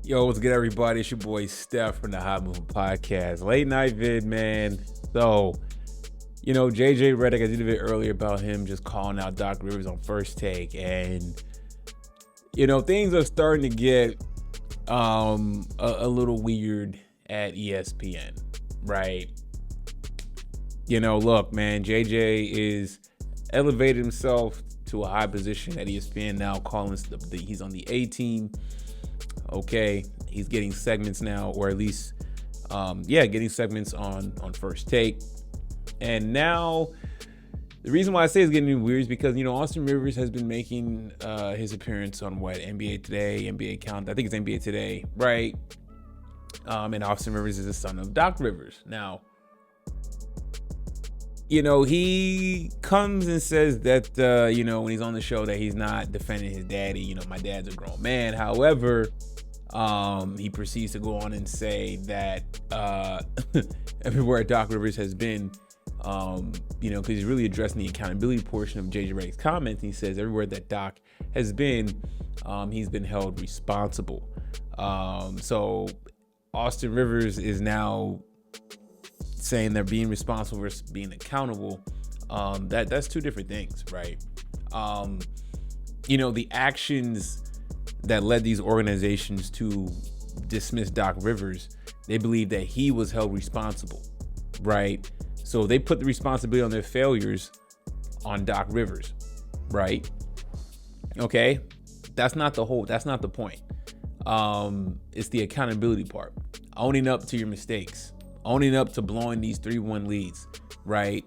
Yo, what's good, everybody? It's your boy Steph from the Hot Moving Podcast. Late night vid, man. So, JJ Redick, I did a bit earlier about him just calling out Doc Rivers on First Take. And, things are starting to get a little weird at ESPN, right? Look, man, JJ is elevated himself to a high position at ESPN now, calling he's on the A team. Okay, he's getting segments now, or at least, getting segments on First Take. And now, the reason why I say it's getting weird is because, Austin Rivers has been making his appearance on NBA Today, NBA Count. I think it's NBA Today, right? And Austin Rivers is the son of Doc Rivers. Now, he comes and says that, when he's on the show that he's not defending his daddy. My dad's a grown man. However, he proceeds to go on and say that everywhere Doc Rivers has been, because he's really addressing the accountability portion of JJ Redick's comments. He says everywhere that Doc has been, he's been held responsible. So Austin Rivers is now saying they're being responsible versus being accountable. That's two different things, right? The actions that led these organizations to dismiss Doc Rivers, they believe that he was held responsible, right? So they put the responsibility on their failures on Doc Rivers, right? Okay, that's not the point. It's the accountability part, owning up to your mistakes, owning up to blowing these 3-1 leads, right?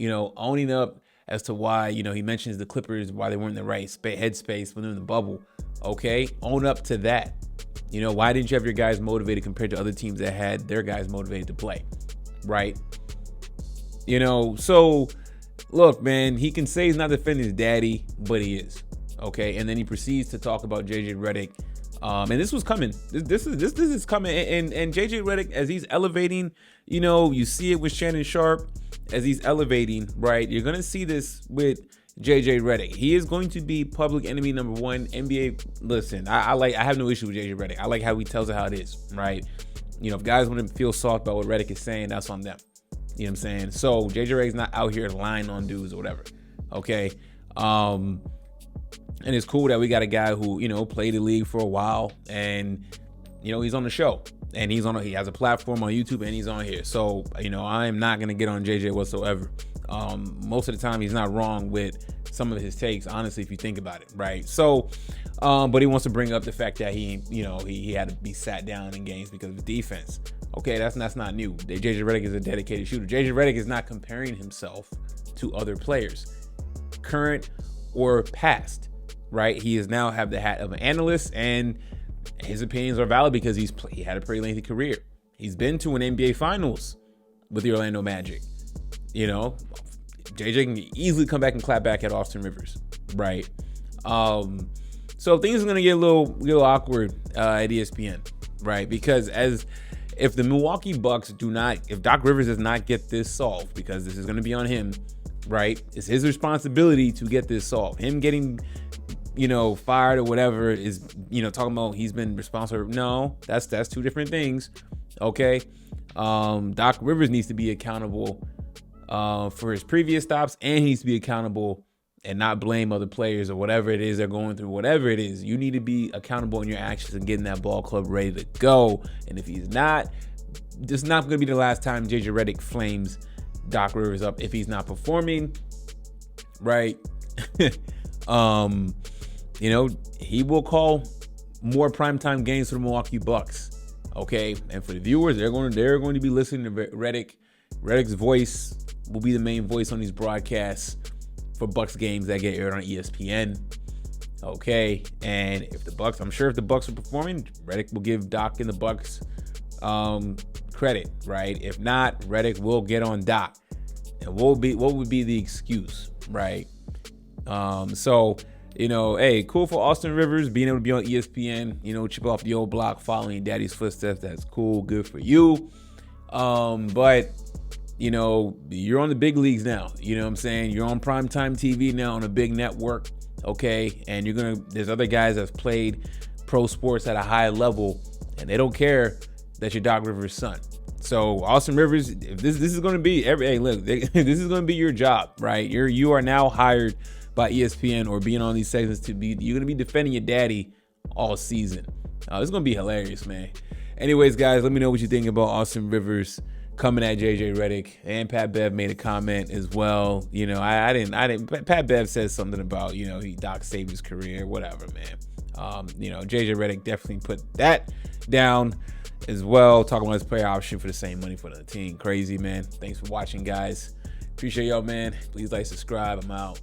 Owning up as to why, he mentions the Clippers, why they weren't in the right headspace when they're in the bubble. Okay, own up to that. Why didn't you have your guys motivated compared to other teams that had their guys motivated to play, right? So look, man, he can say he's not defending his daddy, but he is. Okay, and then he proceeds to talk about JJ Redick. And this was coming. This is coming. And JJ Redick, as he's elevating, you see it with Shannon Sharp as he's elevating, right? You're gonna see this with JJ Redick. He is going to be public enemy number one. NBA. Listen, I have no issue with JJ Redick. I like how he tells it how it is, right? If guys want to feel soft about what Redick is saying, that's on them. You know what I'm saying? So JJ Redick's not out here lying on dudes or whatever. Okay. And it's cool that we got a guy who, played the league for a while and, he's on the show and he has a platform on YouTube and he's on here. So, I am not going to get on JJ whatsoever. Most of the time he's not wrong with some of his takes, honestly, if you think about it. Right. So, but he wants to bring up the fact that he had to be sat down in games because of defense. Okay. That's not new. JJ Redick is a dedicated shooter. JJ Redick is not comparing himself to other players, current or past. Right, he is now have the hat of an analyst, and his opinions are valid because he had a pretty lengthy career. He's been to an NBA Finals with the Orlando Magic. JJ can easily come back and clap back at Austin Rivers, right? So things are gonna get a little awkward at ESPN, right? Because if the Milwaukee Bucks if Doc Rivers does not get this solved, because this is gonna be on him, right? It's his responsibility to get this solved. Him getting fired or whatever is, talking about he's been responsible. No, that's two different things. Okay. Doc Rivers needs to be accountable for his previous stops, and he needs to be accountable and not blame other players or whatever it is they're going through. Whatever it is, you need to be accountable in your actions and getting that ball club ready to go. And if he's not, this is not going to be the last time JJ Redick flames Doc Rivers up if he's not performing, right? He will call more primetime games for the Milwaukee Bucks. Okay, and for the viewers, they're going to be listening to Redick. Redick's voice will be the main voice on these broadcasts for Bucks games that get aired on ESPN. Okay, and if the Bucks are performing, Redick will give Doc and the Bucks credit, right? If not, Redick will get on Doc. And what would be the excuse, right? So, hey, cool for Austin Rivers being able to be on ESPN, chip off the old block, following daddy's footsteps. That's cool. Good for you. But, you're on the big leagues now. You know what I'm saying? You're on primetime TV now on a big network. Okay. And there's other guys that's played pro sports at a high level and they don't care that you're Doc Rivers' son. So Austin Rivers, if this is going to be this is going to be your job, right? You are now hired by ESPN or being on these segments you're going to be defending your daddy all season. It's going to be hilarious, man. Anyways, guys, let me know what you think about Austin Rivers coming at JJ Redick. And Pat Bev made a comment as well. You know, I didn't. Pat Bev says something about, you know, Doc saved his career, whatever, man. You know, JJ Redick definitely put that down as well. Talking about his player option for the same money for the team. Crazy, man. Thanks for watching, guys. Appreciate y'all, man. Please like, subscribe. I'm out.